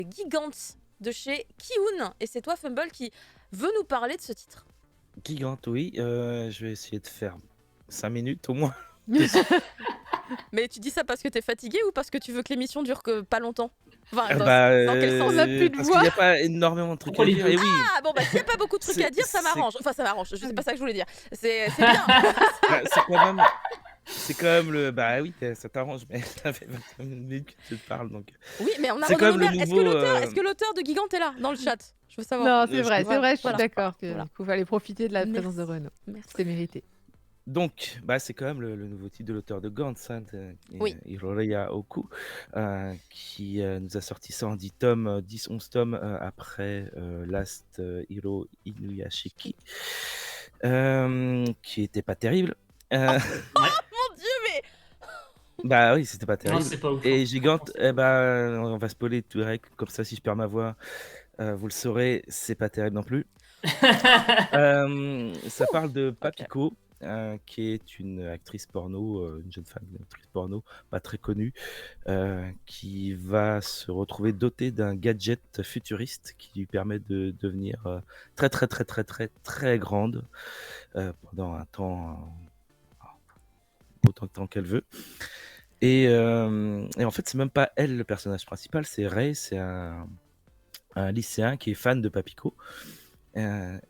Gigant de chez Kiun. Et c'est toi, Fumble, qui veut nous parler de ce titre. Gigante, oui. Je vais essayer de faire 5 minutes au moins dessus. Mais tu dis ça parce que t'es fatigué ou parce que tu veux que l'émission dure pas longtemps? Enfin, dans quel sens? On a plus de Parce qu'il voix. n'y a pas énormément de trucs Pourquoi à les dire. deux? Et oui, Ah bon, bah s'il n'y a pas beaucoup de trucs à dire, ça c'est m'arrange. Enfin, ça m'arrange. C'est pas ça que je voulais dire. C'est bien. bah, c'est quand même le. Bah oui, ça t'arrange, mais ça fait 25 minutes que tu te parles. Donc. Oui, mais on a C'est redonné comme le l'honneur. nouveau. Est-ce que l'auteur de Gigant est là dans le chat? Je veux savoir. Non, c'est Je vrai, peux c'est vrai, je suis Voilà. d'accord que Voilà. du coup, fallait profiter de la Merci. présence de Renaud. Merci. C'est mérité. Donc, bah, c'est quand même le nouveau titre de l'auteur de Gantz, Oui. Hiroya Oku, qui nous a sorti ça en 10 tomes, 10-11 tomes après Last Hero Inuyashiki, qui était pas terrible. Ouais. Mon Dieu, mais Bah oui, c'était pas Non, terrible. c'est pas ouf. Et hein. Gigante, Franchement, c'est pas ouf. on va spoiler tout direct, comme ça si je perds ma voix, vous le saurez, c'est pas terrible non plus. Ça parle de Papiko, qui est une actrice porno, une jeune femme, une actrice porno, pas très connue, qui va se retrouver dotée d'un gadget futuriste qui lui permet de devenir très très très très très très grande pendant un temps, autant de temps qu'elle veut. Et en fait, c'est même pas elle le personnage principal, c'est Rei, c'est un lycéen qui est fan de Papiko.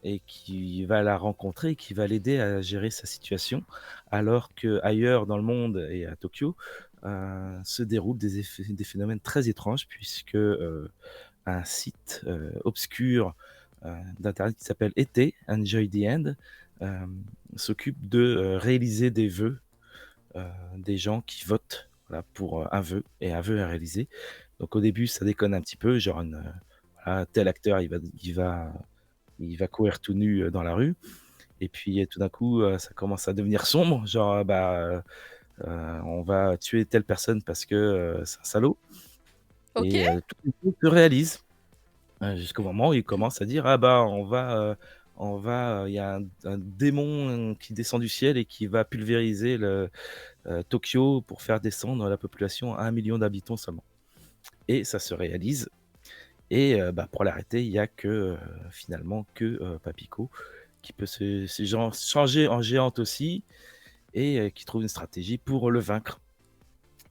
Et qui va la rencontrer et qui va l'aider à gérer sa situation, alors qu'ailleurs dans le monde et à Tokyo se déroulent des phénomènes très étranges, puisque un site obscur d'internet qui s'appelle ET, Enjoy the End, s'occupe de réaliser des vœux des gens qui votent, voilà, pour un vœu, et un vœu à réaliser. Donc au début ça déconne un petit peu, genre voilà, tel acteur il va courir tout nu dans la rue. Et puis tout d'un coup, ça commence à devenir sombre. Genre, on va tuer telle personne parce que c'est un salaud. ok. Et tout le monde se réalise jusqu'au moment où il commence à dire ah bah il y a un démon qui descend du ciel et qui va pulvériser Tokyo pour faire descendre la population à 1 million d'habitants seulement. Et ça se réalise. Et pour l'arrêter, il n'y a finalement que Papiko qui peut changer en géante aussi et qui trouve une stratégie pour le vaincre.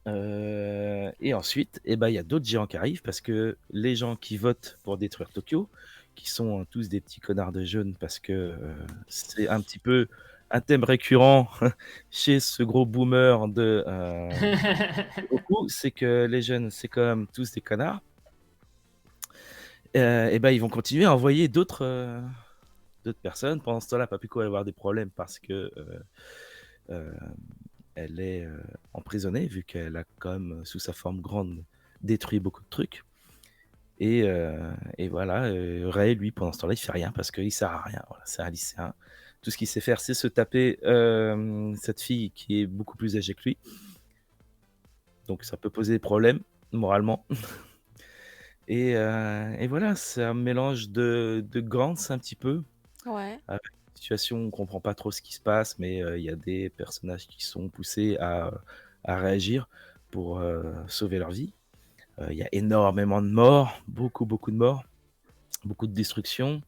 Et ensuite, il y a d'autres géants qui arrivent parce que les gens qui votent pour détruire Tokyo, qui sont tous des petits connards de jeunes parce que c'est un petit peu un thème récurrent chez ce gros boomer de Goku, c'est que les jeunes, c'est quand même tous des connards. Ils vont continuer à envoyer d'autres personnes. Pendant ce temps-là, Papiko va avoir des problèmes parce que elle est emprisonnée, vu qu'elle a quand même, sous sa forme grande, détruit beaucoup de trucs. Et voilà, Ray, lui, pendant ce temps-là, il fait rien parce qu'il sert à rien. Voilà, c'est un lycéen. Tout ce qu'il sait faire, c'est se taper cette fille qui est beaucoup plus âgée que lui. Donc ça peut poser des problèmes, moralement. Et voilà, c'est un mélange de Gantz un petit peu. Ouais. Avec une situation où on comprend pas trop ce qui se passe, mais il y a des personnages qui sont poussés à réagir pour sauver leur vie. Il y a énormément de morts, beaucoup de morts, beaucoup de destruction.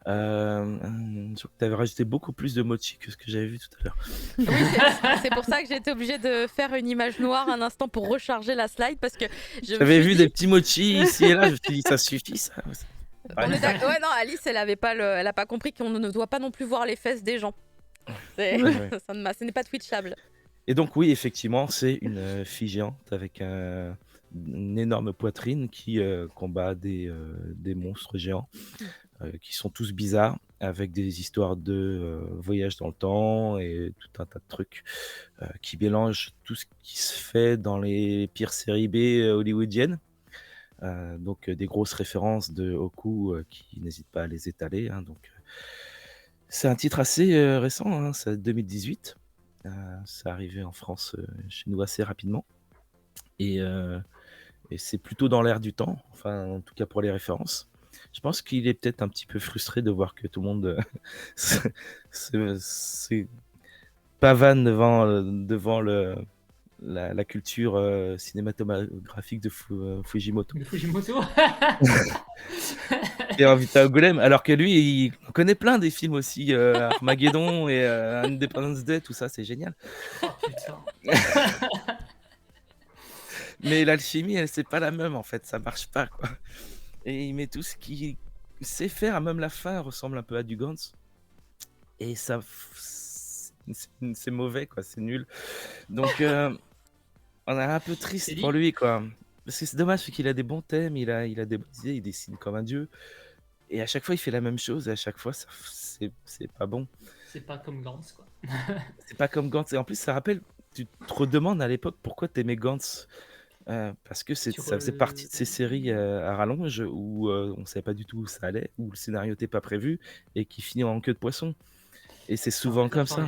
Je crois que tu avais rajouté beaucoup plus de mochi que ce que j'avais vu tout à l'heure. Oui, c'est pour ça que j'ai été obligée de faire une image noire un instant pour recharger la slide parce que je me J'avais suis vu dit... des petits mochi ici et là, je me suis dit ça suffit ça. On est d'accord. Ouais, non, Alice, elle a pas compris qu'on ne doit pas non plus voir les fesses des gens. Ouais. Ce n'est pas twitchable. Et donc oui, effectivement, c'est une fille géante avec une énorme poitrine qui combat des monstres géants qui sont tous bizarres, avec des histoires de voyage dans le temps et tout un tas de trucs qui mélangent tout ce qui se fait dans les pires séries B hollywoodiennes. Donc des grosses références de Oku qui n'hésitent pas à les étaler. Donc c'est un titre assez récent, hein, c'est 2018. C'est arrivé en France chez nous assez rapidement. Et c'est plutôt dans l'air du temps, enfin en tout cas pour les références. Je pense qu'il est peut-être un petit peu frustré de voir que tout le monde se pavane devant la culture cinématographique de Fujimoto. De Fujimoto. Et invité à Golem, alors que lui, il connaît plein des films aussi, Armageddon et Independence Day, tout ça, c'est génial. Oh putain. Mais l'alchimie, elle, c'est pas la même en fait, ça marche pas quoi. Et il met tout ce qu'il sait faire, même la fin ressemble un peu à du Gantz. Et ça, c'est mauvais quoi, c'est nul. Donc on est un peu C'est triste dit. pour lui quoi. Parce que c'est dommage, parce qu'il a des bons thèmes, il a des bonnes idées, il dessine comme un dieu. Et à chaque fois, il fait la même chose, et à chaque fois, c'est pas bon. C'est pas comme Gantz, quoi. C'est pas comme Gantz. Et en plus, ça rappelle, tu te redemandes à l'époque pourquoi t'aimais Gantz. Parce que ça faisait partie de ces séries à rallonge où on savait pas du tout où ça allait, où le scénario n'était pas prévu et qui finit en queue de poisson. Et c'est souvent comme ça.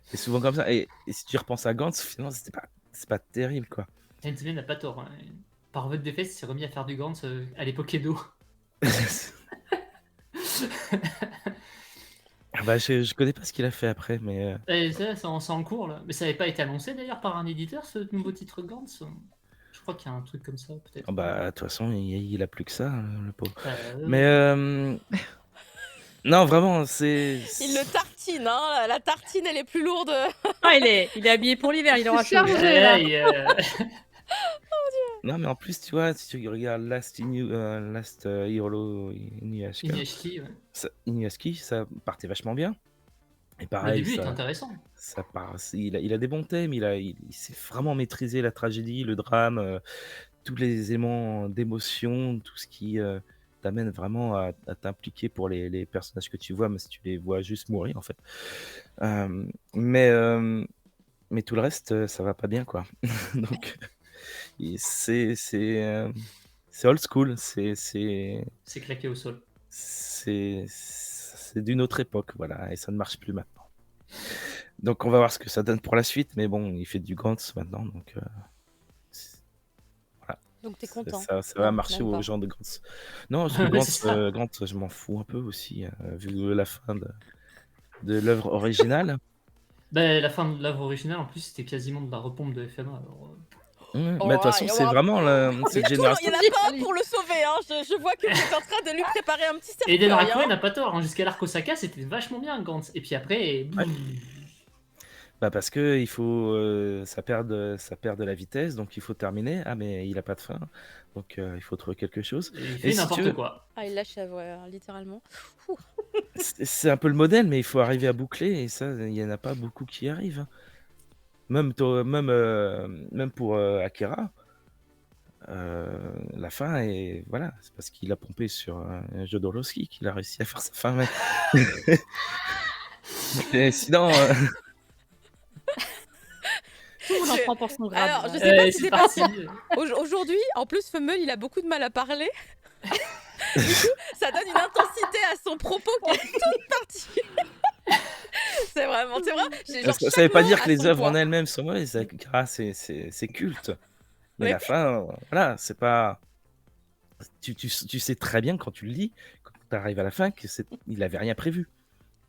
C'est souvent comme ça. Et si tu repenses à Gantz, finalement, c'est pas terrible quoi. Hensman n'a pas tort. Hein. Par vote des fesses, il s'est remis à faire du Gantz à l'époque Edo. Bah, je connais pas ce qu'il a fait après, mais. Et ça, c'est en cours là. Mais ça n'avait pas été annoncé d'ailleurs par un éditeur ce nouveau titre Gantz. Je crois qu'il y a un truc comme ça peut-être. Bah, de toute façon, il a plus que ça, le pauvre. Ouais. Mais. Non, vraiment, c'est. Il le tartine, hein. La tartine, elle est plus lourde. Ah, il est habillé pour l'hiver, il aura chaud. chargé là. Non, mais en plus, tu vois, si tu regardes Last Hero Inuyashiki, ouais. Inuyashiki, ça partait vachement bien. Et Le pareil, début est ça, intéressant. ça part, il a des bons thèmes, il sait vraiment maîtriser la tragédie, le drame, tous les éléments d'émotion, tout ce qui t'amène vraiment à t'impliquer pour les personnages que tu vois, mais si tu les vois juste mourir, en fait. Mais tout le reste, ça va pas bien, quoi. Donc, c'est old school, C'est claqué au sol. c'est d'une autre époque, voilà, et ça ne marche plus maintenant. Donc on va voir ce que ça donne pour la suite, mais bon, il fait du Gantz maintenant, donc voilà. Donc t'es content. Ça va Non, marcher même aux pas. gens de Gantz. Non, parce que Ouais, c'est ça. Gantz, je m'en fous un peu aussi, vu la fin de l'œuvre originale. Bah, la fin de l'œuvre originale, en plus, c'était quasiment de la repompe de FMA. Alors, Mais de toute façon, c'est vraiment cette Il génération. y en a pas un pour le sauver, hein. Je vois que vous êtes en train de lui préparer un petit cercueil. Eden Rakuen n'a pas tort, hein. Jusqu'à l'arc Osaka, c'était vachement bien Gantz. Et puis après, boum. Bah parce que il faut ça perd de la vitesse, donc il faut terminer. Ah mais il a pas de fin, donc il faut trouver quelque chose. Et il fait Et si n'importe tu veux, quoi. Ah, il l'achève, ouais, littéralement. Ouh. c'est un peu le modèle, mais il faut arriver à boucler, et ça, il y en a pas beaucoup qui y arrivent. Hein. Même pour Akira, la fin est voilà, c'est parce qu'il a pompé sur Jodorowsky qu'il a réussi à faire sa fin. Mais... et sinon. Tout le monde en prend pour son grade. Alors, je sais pas si c'est c'est parti. Aujourd'hui, en plus, Feumel, il a beaucoup de mal à parler. Du coup, ça donne une intensité à son propos qui est toute partie. C'est vrai. Ça veut pas dire que les œuvres en elles-mêmes sont mauvaises. Akira, c'est culte. Mais Oui. la fin, voilà, c'est pas. Tu sais très bien quand tu le lis, quand tu arrives à la fin, il avait rien prévu.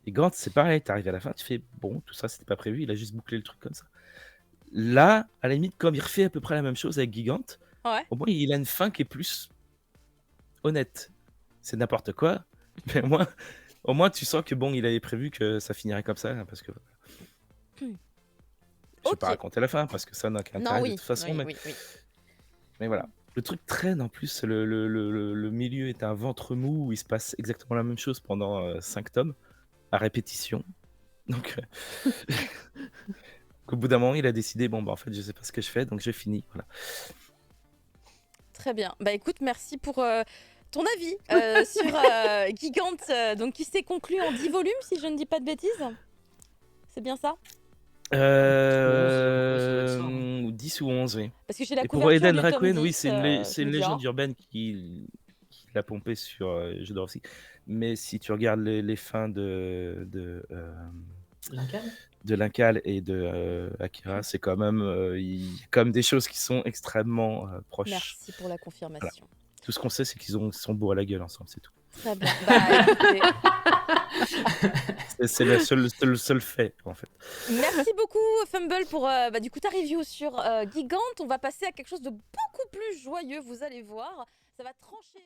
Et Gantz, c'est pareil, tu arrives à la fin, tu fais bon, tout ça, c'était pas prévu, il a juste bouclé le truc comme ça. Là, à la limite, comme il refait à peu près la même chose avec Gigante, Ouais. au moins il a une fin qui est plus honnête. C'est n'importe quoi, mais au moins tu sens que bon, il avait prévu que ça finirait comme ça, parce que. Je vais pas raconter la fin, parce que ça n'a qu'un intérêt de toute façon, oui. mais voilà. Le truc traîne en plus, le milieu est un ventre mou où il se passe exactement la même chose pendant 5 tomes, à répétition. Donc, au bout d'un moment, il a décidé, bon, bah en fait, je sais pas ce que je fais, donc je finis. Voilà. Très bien. Bah écoute, merci pour ton avis sur Gigante, donc qui s'est conclu en 10 volumes, si je ne dis pas de bêtises. C'est bien ça 10 ou 11, oui. Parce que j'ai la Et pour couverture Eden du tome Rakuen, oui, 10, c'est je une me dis, légende oh. urbaine qui l'a pompé sur Jodorowsky. Mais si tu regardes les fins de L'Incal et de Akira, c'est quand même, il y a quand même des choses qui sont extrêmement proches. Merci pour la confirmation. Voilà. Tout ce qu'on sait, c'est qu'ils sont beaux à la gueule ensemble, c'est tout. Très bien. Bah, écoutez, C'est le seul fait, en fait. Merci beaucoup Fumble pour du coup ta review sur Gigante. On va passer à quelque chose de beaucoup plus joyeux, vous allez voir. Ça va trancher.